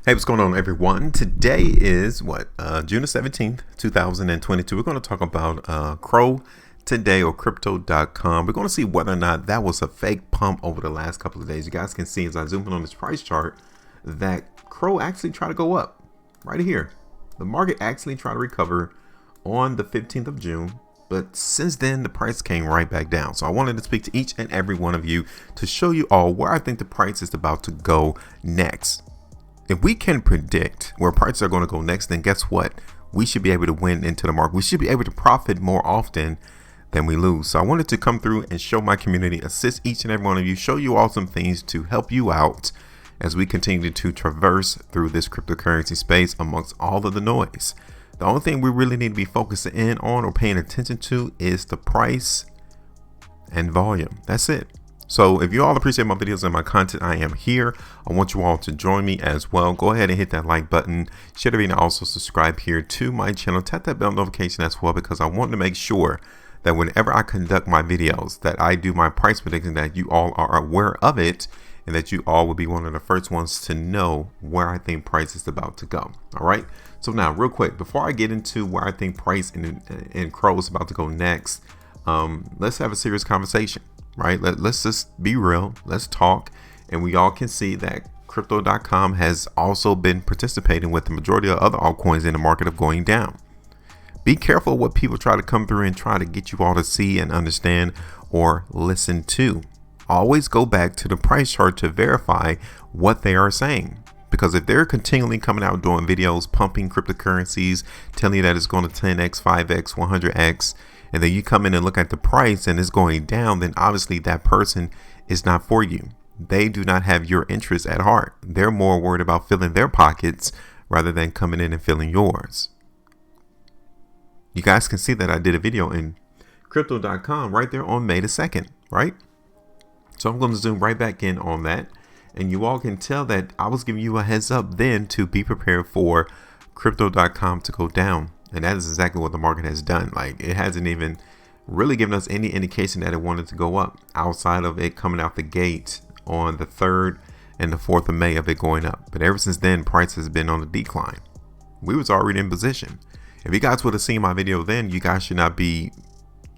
Hey, what's going on, everyone? Today is June the 17th, 2022. We're going to talk about CRO today, or crypto.com. We're going to see whether or not that was a fake pump over the last couple of days. You guys can see as I zoom in on this price chart that CRO actually tried to go up right here. The market actually tried to recover on the 15th of June. But since then, the price came right back down. So I wanted to speak to each and every one of you to show you all where I think the price is about to go next. If we can predict where prices are going to go next, then guess what? We should be able to win into the market. We should be able to profit more often than we lose. So I wanted to come through and show my community, assist each and every one of you, show you all some things to help you out as we continue to traverse through this cryptocurrency space amongst all of the noise. The only thing we really need to be focusing in on or paying attention to is the price and volume. That's it. So if you all appreciate my videos and my content, I am here. I want you all to join me as well. Go ahead and hit that like button. Share the video and also subscribe here to my channel. Tap that bell notification as well, because I want to make sure that whenever I conduct my videos, that I do my price prediction, that you all are aware of it, and that you all will be one of the first ones to know where I think price is about to go. All right. So now, real quick, before I get into where I think price in CRO is about to go next, let's have a serious conversation. Right? Let's just be real. Let's talk. And we all can see that crypto.com has also been participating with the majority of other altcoins in the market of going down. Be careful what people try to come through and try to get you all to see and understand or listen to. Always go back to the price chart to verify what they are saying. Because if they're continually coming out doing videos, pumping cryptocurrencies, telling you that it's going to 10x, 5x, 100x, and then you come in and look at the price and it's going down, then obviously that person is not for you. They do not have your interests at heart. They're more worried about filling their pockets rather than coming in and filling yours. You guys can see that I did a video in crypto.com right there on May the 2nd, right? So I'm going to zoom right back in on that. And you all can tell that I was giving you a heads up then to be prepared for crypto.com to go down. And that is exactly what the market has done. Like, it hasn't even really given us any indication that it wanted to go up outside of it coming out the gate on the 3rd and the 4th of May of it going up. But ever since then, price has been on the decline. We was already in position. If you guys would have seen my video then, you guys should not be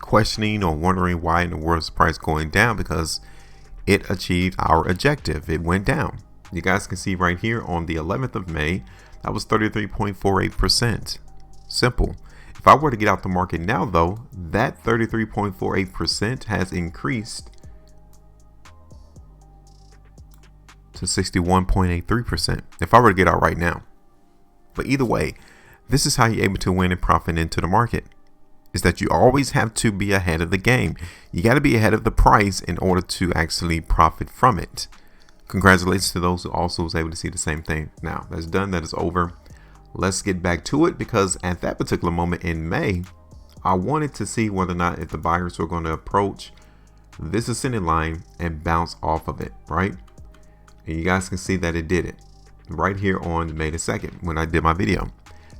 questioning or wondering why in the world is the price going down, because it achieved our objective. It went down. You guys can see right here on the 11th of May, that was 33.48%. Simple. If I were to get out the market now, though, that 33.48% has increased to 61.83% if I were to get out right now. But either way, this is how you're able to win and profit into the market, is that you always have to be ahead of the game. You got to be ahead of the price in order to actually profit from it. Congratulations to those who also was able to see the same thing. Now that's done. That is over. Let's get back to it, because at that particular moment in May, I wanted to see whether or not if the buyers were going to approach this ascending line and bounce off of it, right? And you guys can see that it did it right here on May the 2nd when I did my video.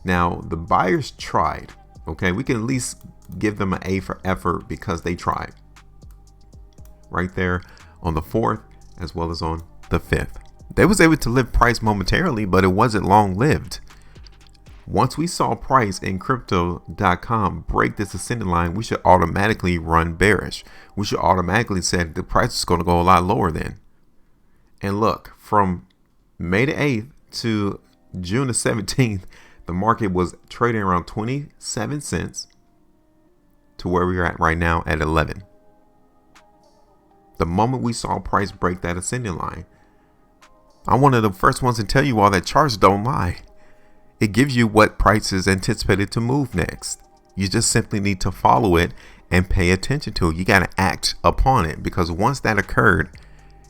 Now, the buyers tried. Okay, we can at least give them an A for effort because they tried. Right there on the 4th as well as on the 5th. They was able to lift price momentarily, but it wasn't long lived. Once we saw price in crypto.com break this ascending line, we should automatically run bearish. We should automatically say the price is going to go a lot lower then. And look, from May the 8th to June the 17th, the market was trading around 27 cents to where we are at right now at 11. The moment we saw price break that ascending line, I'm one of the first ones to tell you all that charts don't lie. It gives you what price is anticipated to move next. You just simply need to follow it and pay attention to it. You got to act upon it, because once that occurred,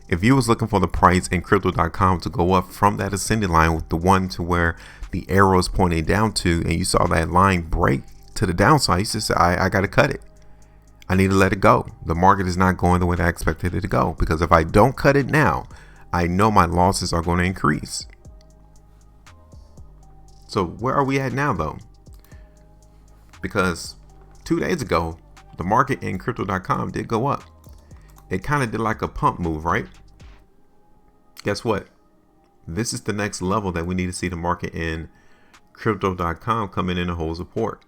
if you was looking for the price in crypto.com to go up from that ascending line with the one to where the arrow is pointing down to, and you saw that line break to the downside, you just say, I got to cut it. I need to let it go. The market is not going the way that I expected it to go, because if I don't cut it now, I know my losses are going to increase. So where are we at now, though? Because 2 days ago, the market in crypto.com did go up. It kind of did like a pump move, right? Guess what? This is the next level that we need to see the market in crypto.com coming in and hold support.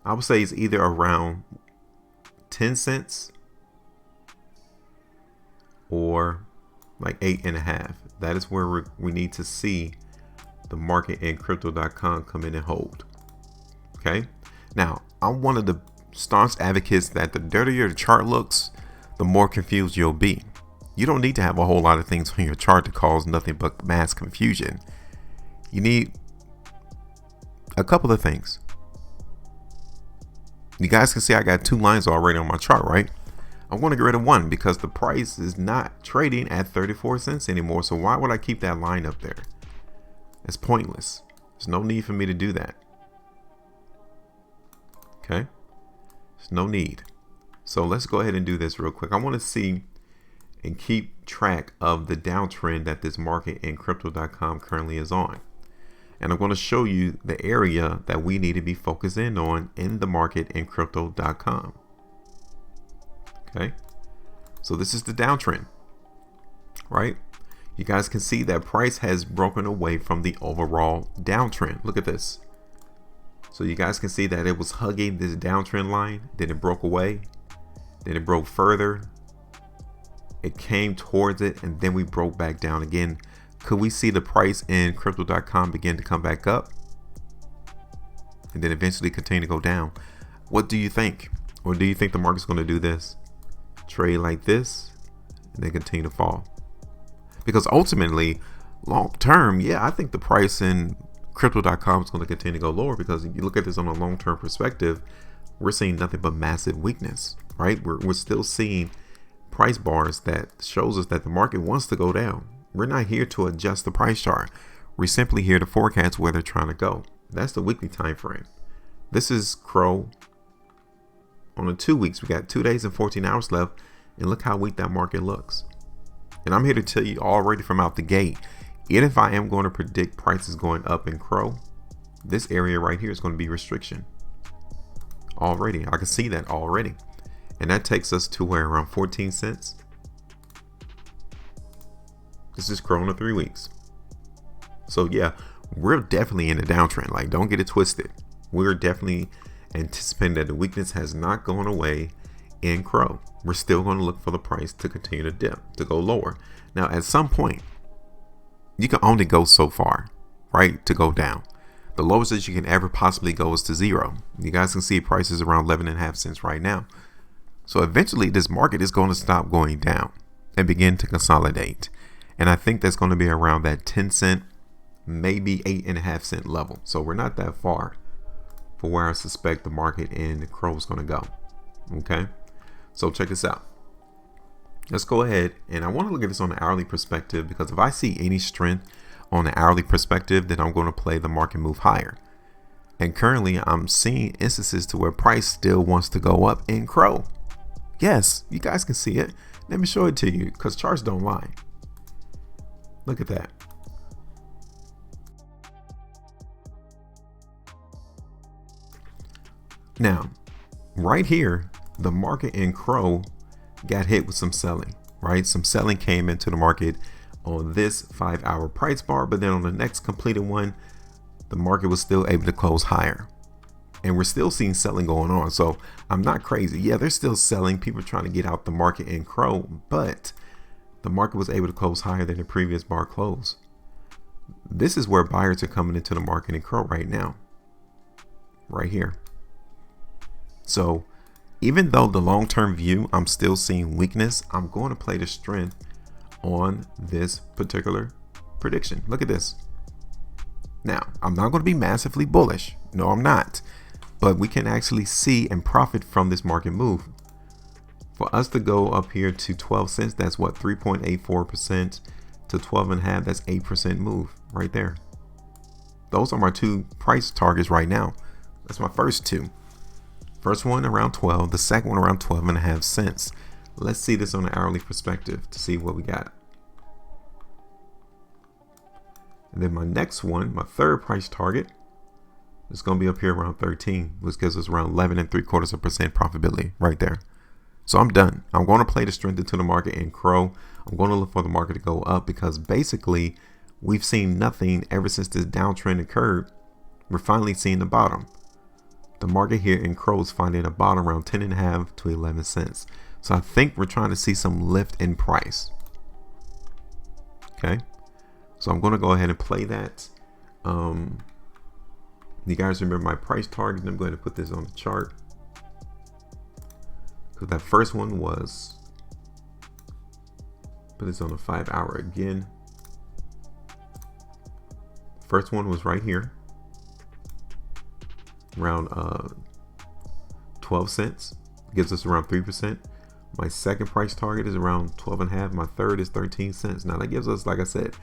I would say it's either around 10 cents or like 8.5. That is where we need to see the market in crypto.com come in and hold. Okay. Now, I'm one of the staunch advocates that the dirtier the chart looks, the more confused you'll be. You don't need to have a whole lot of things on your chart to cause nothing but mass confusion. You need a couple of things. You guys can see I got 2 lines already on my chart, right? I want to get rid of one because the price is not trading at 34 cents anymore. So why would I keep that line up there? It's pointless. There's no need for me to do that. Okay. There's no need. So let's go ahead and do this real quick. I want to see and keep track of the downtrend that this market in crypto.com currently is on. And I'm going to show you the area that we need to be focused in on in the market in crypto.com. Okay. So this is the downtrend, right? You guys can see that price has broken away from the overall downtrend. Look at this. So you guys can see that it was hugging this downtrend line. Then it broke away. Then it broke further. It came towards it, and then we broke back down again. Could we see the price in crypto.com begin to come back up and then eventually continue to go down? What do you think? Or do you think the market's going to do this? Trade like this and then continue to fall? Because ultimately, long term, yeah, I think the price in crypto.com is going to continue to go lower, because if you look at this on a long-term perspective, we're seeing nothing but massive weakness, right? We're still seeing price bars that shows us that the market wants to go down. We're not here to adjust the price chart. We're simply here to forecast where they're trying to go. That's the weekly time frame. This is CRO on the 2 weeks. We got 2 days and 14 hours left, and look how weak that market looks. And I'm here to tell you already from out the gate, even if I am going to predict prices going up in CRO, this area right here is going to be restriction. Already, I can see that already. And that takes us to where, around 14 cents. This is CRO on the 3 weeks. So yeah, we're definitely in a downtrend. Like, don't get it twisted. We're definitely anticipating that the weakness has not gone away in CRO. We're still going to look for the price to continue to dip, to go lower. Now, at some point, you can only go so far, right, to go down. The lowest that you can ever possibly go is to 0. You guys can see prices around 11.5 cents right now. So eventually this market is going to stop going down and begin to consolidate. And I think that's going to be around that 10 cent, maybe 8.5 cent level. So we're not that far for where I suspect the market in CRO is going to go. Okay. So check this out. Let's go ahead, and I want to look at this on the hourly perspective, because if I see any strength on the hourly perspective, then I'm going to play the market move higher. And currently I'm seeing instances to where price still wants to go up in CRO. Yes, you guys can see it. Let me show it to you, because charts don't lie. Look at that. Now, right here, the market in CRO got hit with some selling, right? Some selling came into the market on this 5-hour price bar, but then on the next completed one, the market was still able to close higher. And we're still seeing selling going on. So I'm not crazy. Yeah, they're still selling. People trying to get out the market in CRO, but the market was able to close higher than the previous bar close. This is where buyers are coming into the market in CRO right now, right here. So even though the long-term view, I'm still seeing weakness, I'm going to play the strength on this particular prediction. Look at this. Now, I'm not going to be massively bullish. No, I'm not. But we can actually see and profit from this market move. For us to go up here to 12 cents, that's what, 3.84% to 12.5, that's 8% move right there. Those are my 2 price targets right now. That's my first 2. First one around 12, the second one around 12.5 cents. Let's see this on an hourly perspective to see what we got. And then my next one, my third price target, is going to be up here around 13, which gives us around 11.75% profitability right there. So I'm done. I'm going to play the strength into the market in CRO. I'm going to look for the market to go up because basically we've seen nothing ever since this downtrend occurred. We're finally seeing the bottom. The market here in CRO is finding a bottom around 10.5 to 11 cents. So I think we're trying to see some lift in price. Okay. So I'm going to go ahead and play that. You guys remember my price target. I'm going to put this on the chart. Because that first one was, put this on the 5 hour again. First one was right here, around 12 cents, gives us around 3%. My second price target is around 12.5. My third is 13 cents. Now that gives us, like I said,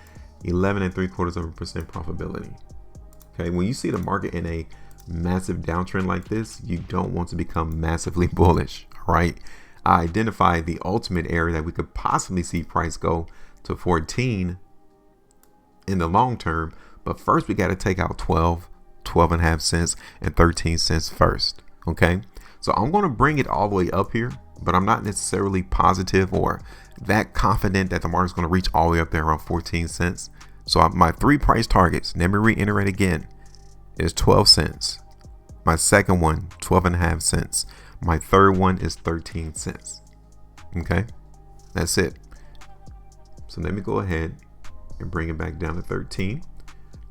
11.75% profitability. Okay, when you see the market in a massive downtrend like this, you don't want to become massively bullish. All right, I identified the ultimate area that we could possibly see price go to 14 in the long term, but first we got to take out 12.5 cents and 13 cents first. Okay, so I'm going to bring it all the way up here, but I'm not necessarily positive or that confident that the market's going to reach all the way up there around 14 cents. So my three price targets, let me reiterate again, is 12 cents. My second one, 12.5 cents. My third one is 13 cents. Okay, that's it. So let me go ahead and bring it back down to 13.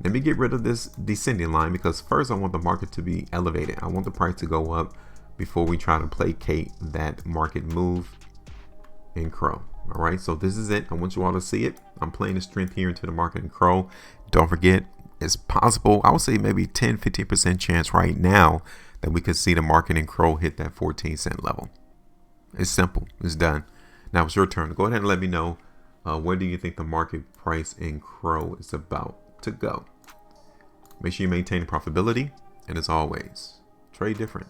Let me get rid of this descending line because first I want the market to be elevated. I want the price to go up before we try to placate that market move in CRO. All right, so this is it. I want you all to see it. I'm playing the strength here into the market in CRO. Don't forget, it's possible, I would say maybe 10-15% chance right now that we could see the market in CRO hit that 14 cent level. It's simple. It's done. Now it's your turn. Go ahead and let me know where do you think the market price in CRO is about to go. Make sure you maintain profitability. And as always, trade different.